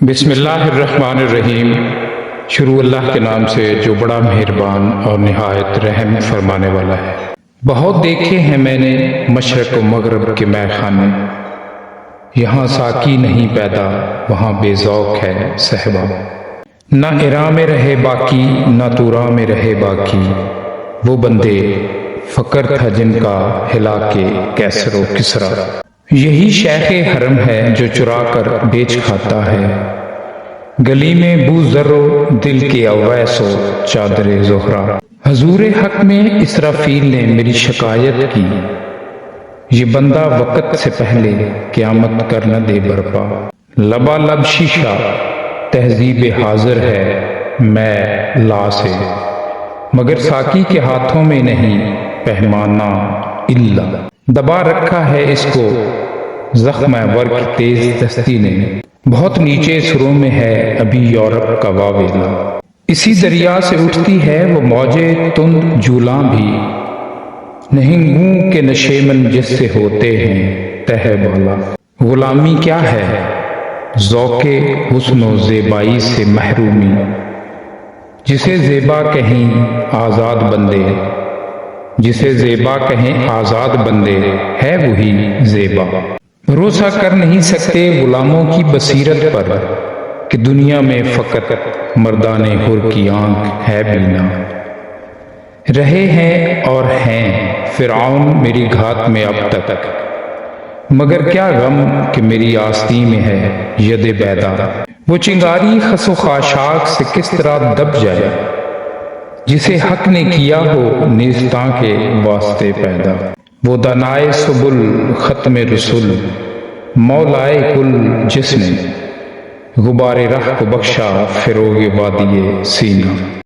بسم اللہ الرحمن الرحیم۔ شروع اللہ کے نام سے جو بڑا مہربان اور نہایت رحم فرمانے والا ہے۔ بہت دیکھے ہیں میں نے مشرق و مغرب کے مے خانے، یہاں ساقی نہیں پیدا وہاں بے ذوق ہے صہبا۔ نہ عراق میں رہے باقی نہ تورا میں رہے باقی، وہ بندے فقر تھا جن کا ہلا کے کیسر و کسرا۔ یہی شیخ حرم ہے جو چرا کر بیچ کھاتا ہے، گلی میں بو ذر و دل کے اویس و چادر زہرا۔ حضور حق میں اسرافیل نے میری شکایت کی، یہ بندہ وقت سے پہلے قیامت کر نہ دے برپا۔ لبا لب شیشہ تہذیب حاضر ہے میں لا سے، مگر ساقی کے ہاتھوں میں نہیں پیمانہ الا۔ دبا رکھا ہے اس کو زخم ور کی تیز دستی نے، بہت نیچے سروں میں ہے ابھی یورپ کا واویلا۔ اسی دریا سے اٹھتی ہے وہ موجیں تند جولاں بھی، نہنگوں کے نشیمن جس سے ہوتے ہیں تہ بالا۔ غلامی کیا ہے ذوق حسن و زیبائی سے محرومی، جسے زیبا کہیں آزاد بندے، جسے زیبا کہیں آزاد بندے ہے وہی زیبا۔ بھروسہ کر نہیں سکتے غلاموں کی بصیرت پر کہ دنیا میں فقط مردان حر کی آنکھ ہے بینا۔ رہے ہیں اور ہیں فرعون میری گھات میں اب تک، مگر کیا غم کہ میری آستین میں ہے ید بیدا۔ وہ چنگاری خس و خاشاک سے کس طرح دب جائے، جسے حق نے کیا ہو نیستاں کے واسطے پیدا۔ وہ دانائے سبل ختم رسول مولائے کل جس نے، غبار رہ کو بخشا فروغ وادی سینہ۔